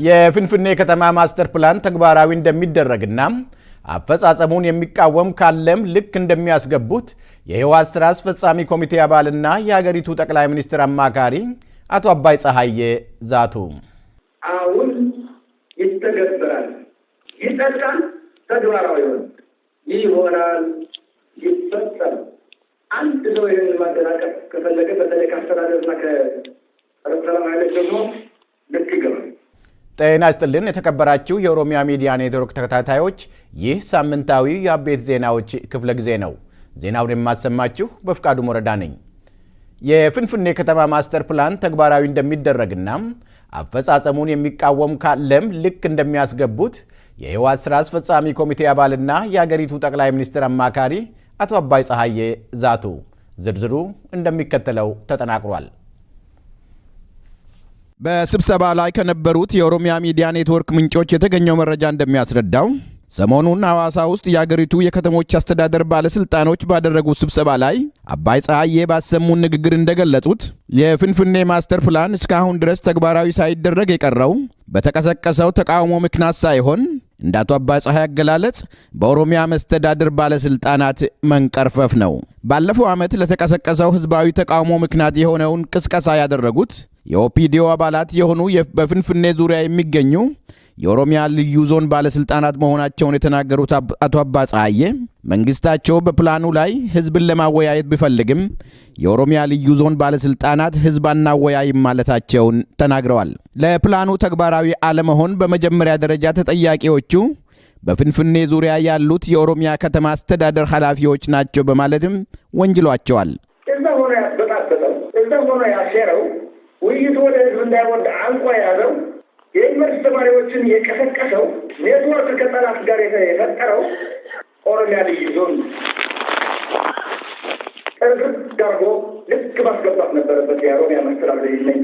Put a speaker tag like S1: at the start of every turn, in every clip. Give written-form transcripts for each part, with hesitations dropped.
S1: የፍንፍኔ ከተማ ማስተር ፕላን ተግባራዊ እንደሚደረግና አፈጻጸሙን የሚቃወም ካለም ልክ እንደሚያስገቡት የህወሓት ስራ አስፈጻሚ ኮሚቴ አባልና የሀገሪቱ ጠቅላይ ሚኒስትር አማካሪ አቶ አባይ ፀሐዬ ዛቱ።
S2: አሁን ይተገበራል፣ ይጸድቃል፣ ተግባራዊ ይሆናል፣ ይፈጸም። አንድ ሰው ይህን ማደናቀፍ ከፈለገ በተለይ ከአስተዳደርና ከሰላም ኃይሎች ደግሞ ልክ ይገባል።
S1: ጤና ይስጥልን የተከበራችሁ የኦሮሚያ ሚዲያ ኔትወርክ ተከታታዮች፣ ይህ ሳምንታዊ የአቤት ዜናዎች ክፍለ ጊዜ ነው። ዜናውን የማሰማችሁ በፍቃዱ ሞረዳ ነኝ። የፍንፍኔ ከተማ ማስተር ፕላን ተግባራዊ እንደሚደረግና አፈጻጸሙን የሚቃወም ካለም ልክ እንደሚያስገቡት የህወሓት ስራ አስፈጻሚ ኮሚቴ አባልና የሀገሪቱ ጠቅላይ ሚኒስትር አማካሪ አቶ አባይ ፀሐዬ ዛቱ። ዝርዝሩ እንደሚከተለው ተጠናቅሯል። በስብሰባ ላይ ከነበሩት የኦሮሚያ ሚዲያ ኔትወርክ ምንጮች የተገኘው መረጃ እንደሚያስረዳው ሰሞኑን ሐዋሳ ውስጥ የሀገሪቱ የከተሞች አስተዳደር ባለስልጣኖች ባደረጉት ስብሰባ ላይ አባይ ፀሐዬ ባሰሙን ንግግር እንደገለጹት የፍንፍኔ ማስተር ፕላን እስካሁን ድረስ ተግባራዊ ሳይደረግ የቀረው በተቀሰቀሰው ተቃውሞ ምክንያት ሳይሆን እንደ አቶ አባይ ፀሐዬ አገላለጽ በኦሮሚያ መስተዳድር ባለስልጣናት መንቀርፈፍ ነው። ባለፈው ዓመት ለተቀሰቀሰው ህዝባዊ ተቃውሞ ምክንያት የሆነውን ቅስቀሳ ያደረጉት የኦፒዲዮ አባላት የሆኑ በፍንፍኔ ዙሪያ የሚገኙ የኦሮሚያ ልዩ ዞን ባለስልጣናት መሆናቸውን የተናገሩት አቶ አባይ ፀሐዬ መንግስታቸው በፕላኑ ላይ ህዝብን ለማወያየት ቢፈልግም የኦሮሚያ ልዩ ዞን ባለስልጣናት ህዝብ አናወያይም ማለታቸውን ተናግረዋል። ለፕላኑ ተግባራዊ አለመሆን በመጀመሪያ ደረጃ ተጠያቂዎቹ በፍንፍኔ ዙሪያ ያሉት የኦሮሚያ ከተማ አስተዳደር ኃላፊዎች ናቸው በማለትም ወንጅሏቸዋል።
S2: እዛ ሆኖ ያበጣበጠው፣ እዛ ሆኖ ያሸረው፣ ውይይቱ ወደ ህዝብ እንዳይወርድ አንቆ የያዘው፣ የዩኒቨርስቲ ተማሪዎችን የቀሰቀሰው፣ ኔትወርክ ከጠላት ጋር የፈጠረው ኦሮሚያ ልዩ ዞን ጥርት ዳርጎ ልክ ማስገባት ነበረበት የኦሮሚያ መስተዳድር ይለኝ።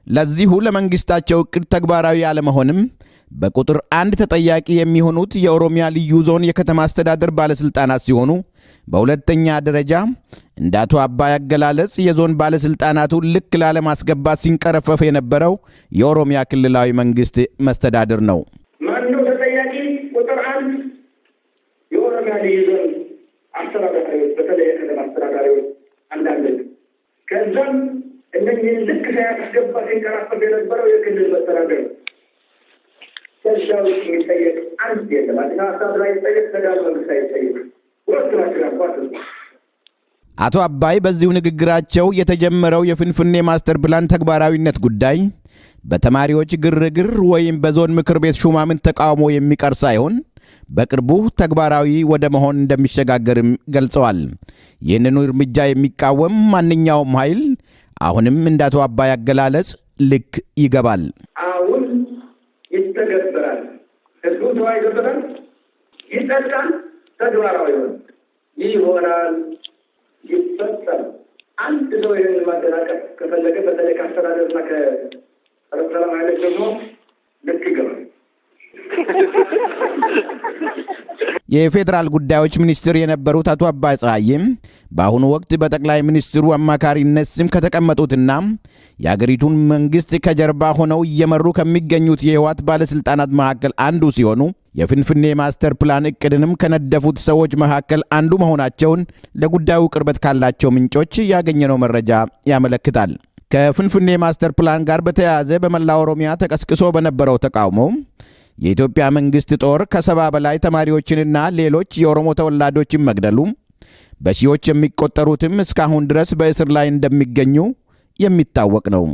S1: ለዚሁ ለመንግስታቸው እቅድ ተግባራዊ አለመሆንም በቁጥር አንድ ተጠያቂ የሚሆኑት የኦሮሚያ ልዩ ዞን የከተማ አስተዳደር ባለስልጣናት ሲሆኑ በሁለተኛ ደረጃ እንደ አቶ አባይ አገላለጽ የዞን ባለስልጣናቱ ልክ ላለማስገባት ሲንቀረፈፍ የነበረው የኦሮሚያ ክልላዊ መንግስት መስተዳድር ነው።
S2: ማነው ተጠያቂ? ቁጥር አንድ የኦሮሚያ ልዩ ዞን አስተዳዳሪዎች፣ በተለይ የከተማ አስተዳዳሪዎች አንዳንድ፣ ከዛም እነዚህን ልክ ሳያስገባ ሲንቀራፈፍ የነበረው የክልል መስተዳድር። ከዛው የሚጠየቅ አንድ የለም። አዲስ አበባ ላይ ጠየቅ፣ ተዳል መንግስት አይጠየቅ። ሁለቱ ናቸው አባት።
S1: አቶ አባይ በዚሁ ንግግራቸው የተጀመረው የፍንፍኔ ማስተር ፕላን ተግባራዊነት ጉዳይ በተማሪዎች ግርግር ወይም በዞን ምክር ቤት ሹማምንት ተቃውሞ የሚቀር ሳይሆን በቅርቡ ተግባራዊ ወደ መሆን እንደሚሸጋገርም ገልጸዋል። ይህንኑ እርምጃ የሚቃወም ማንኛውም ኃይል አሁንም እንደ አቶ አባይ አገላለጽ ልክ ይገባል።
S2: አሁን ይተገበራል፣ ህዝቡ ተወያይቶበታል፣ ይጸድቃል፣ ተግባራዊ ይሆናል፣ ይፈጸም። አንድ ሰው ይህን ማደናቀፍ ከፈለገ በተለይ ከአስተዳደርና ከሰላም ኃይሎች ደግሞ ልክ ይገባል።
S1: የፌዴራል ጉዳዮች ሚኒስትር የነበሩት አቶ አባይ ፀሐዬም በአሁኑ ወቅት በጠቅላይ ሚኒስትሩ አማካሪነት ስም ከተቀመጡትና የአገሪቱን መንግስት ከጀርባ ሆነው እየመሩ ከሚገኙት የህወሓት ባለስልጣናት መካከል አንዱ ሲሆኑ የፍንፍኔ ማስተር ፕላን እቅድንም ከነደፉት ሰዎች መካከል አንዱ መሆናቸውን ለጉዳዩ ቅርበት ካላቸው ምንጮች ያገኘነው መረጃ ያመለክታል። ከፍንፍኔ ማስተር ፕላን ጋር በተያያዘ በመላ ኦሮሚያ ተቀስቅሶ በነበረው ተቃውሞ የኢትዮጵያ መንግስት ጦር ከ70 በላይ ተማሪዎችንና ሌሎች የኦሮሞ ተወላጆችን መግደሉ፣ በሺዎች የሚቆጠሩትም እስካሁን ድረስ በእስር ላይ እንደሚገኙ የሚታወቅ ነው።